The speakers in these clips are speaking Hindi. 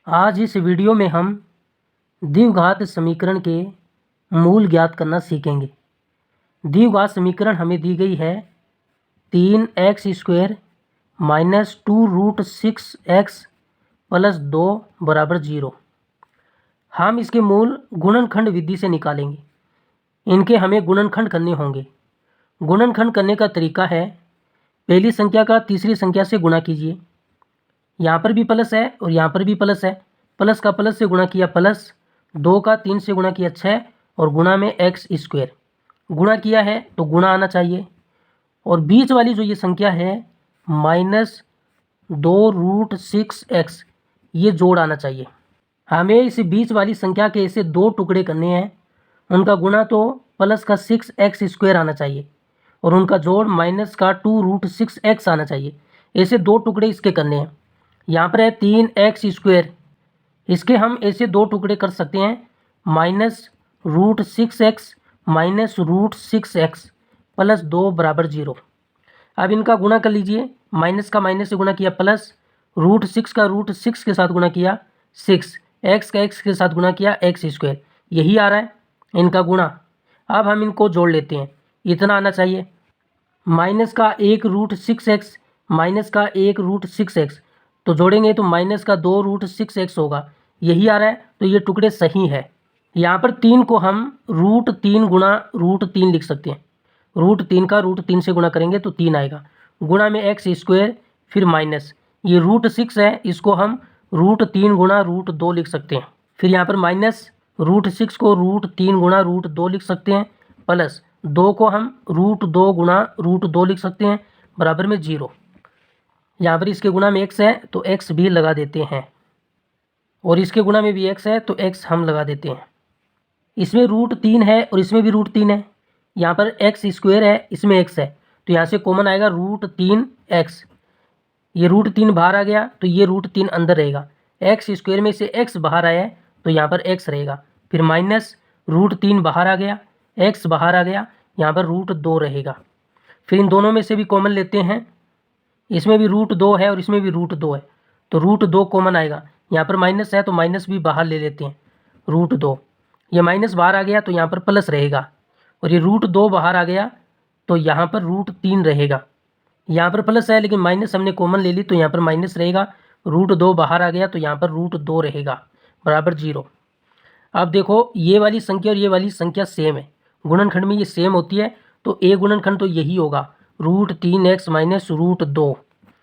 आज इस वीडियो में हम द्विघात समीकरण के मूल ज्ञात करना सीखेंगे। द्विघात समीकरण हमें दी गई है 3x² माइनस 2√6x प्लस 2 बराबर 0। हम इसके मूल गुणनखंड विधि से निकालेंगे। इनके हमें गुणनखंड करने होंगे। गुणनखंड करने का तरीका है, पहली संख्या का तीसरी संख्या से गुणा कीजिए। यहाँ पर भी प्लस है और यहाँ पर भी प्लस है। प्लस का प्लस से गुणा किया प्लस, 2 का 3 से गुणा किया 6 और गुणा में x²। गुणा किया है तो गुणा आना चाहिए। और बीच वाली जो ये संख्या है माइनस 2√6x, ये जोड़ आना चाहिए। हमें इस बीच वाली संख्या के ऐसे दो टुकड़े करने हैं। उनका गुणा तो प्लस का 6x² आना चाहिए और उनका जोड़ माइनस का 2√6x आना चाहिए। ऐसे दो टुकड़े इसके करने हैं। यहाँ पर है 3x², इसके हम ऐसे दो टुकड़े कर सकते हैं, -√6x माइनस √6x प्लस 2 बराबर 0। अब इनका गुणा कर लीजिए। माइनस का माइनस से गुणा किया प्लस, √6 का √6 के साथ गुणा किया 6, x का x के साथ गुणा किया x²। यही आ रहा है इनका गुणा। अब हम इनको जोड़ लेते हैं, इतना आना चाहिए। माइनस का 1√6x माइनस का 1√6x, तो जोड़ेंगे तो माइनस का 2√6x होगा। यही आ रहा है, तो ये टुकड़े सही है। यहाँ पर 3 को हम √3 गुणा √3 लिख सकते हैं। √3 का √3 से गुणा करेंगे तो 3 आएगा। गुणा में x², फिर माइनस, ये √6 है, इसको हम √3 गुणा √2 लिख सकते हैं। फिर यहाँ पर माइनस √6 को √3 गुणा √2 लिख सकते हैं, प्लस 2 को हम √2 गुणा √2 लिख सकते हैं, बराबर में 0। यहाँ पर इसके गुणा में x है तो x भी लगा देते हैं, और इसके गुणा में भी x है तो x हम लगा देते हैं। इसमें √3 है और इसमें भी √3 है। यहाँ पर x² है, इसमें x है, तो यहाँ से कॉमन आएगा √3x। ये √3 बाहर आ गया तो ये √3 अंदर रहेगा। x² में से x बाहर आया है तो यहाँ पर x रहेगा। फिर माइनस √3 बाहर आ गया, x बाहर आ गया, यहाँ पर √2 रहेगा। फिर इन दोनों में से भी कॉमन लेते हैं। इसमें भी √2 है और इसमें भी √2 है, तो √2 कॉमन आएगा। यहाँ पर माइनस है तो माइनस भी बाहर ले लेते हैं, √2। ये माइनस बाहर आ गया तो यहाँ पर प्लस रहेगा, और ये √2 बाहर आ गया तो यहाँ पर √3 रहेगा। यहाँ पर प्लस है लेकिन माइनस हमने कॉमन ले ली तो यहाँ पर माइनस रहेगा। √2 बाहर आ गया तो यहाँ पर √2 रहेगा, बराबर 0। अब देखो, ये वाली संख्या और ये वाली संख्या सेम है। गुणनखंड में ये सेम होती है, तो ए गुणनखंड तो यही होगा, √3x माइनस √2।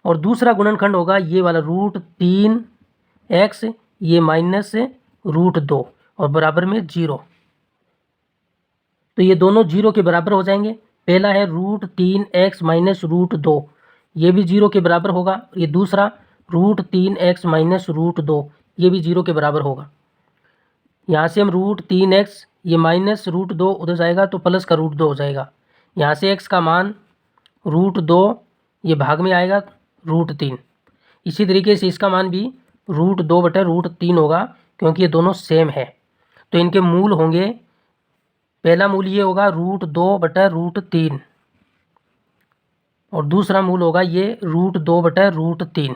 और दूसरा गुणनखंड होगा ये वाला √3x, ये माइनस √2 और बराबर में 0। तो ये दोनों 0 के बराबर हो जाएंगे। पहला है √3x माइनस √2, ये भी 0 के बराबर होगा। ये दूसरा √3x माइनस √2, ये भी 0 के बराबर होगा। यहाँ से हम √3x, ये माइनस √2 उधर जाएगा तो प्लस का √2 हो जाएगा। यहाँ से x का मान √2, ये भाग में आएगा √3। इसी तरीके से इसका मान भी √2/√3 होगा, क्योंकि ये दोनों सेम है। तो इनके मूल होंगे, पहला मूल ये होगा √2/√3 और दूसरा मूल होगा ये √2/√3।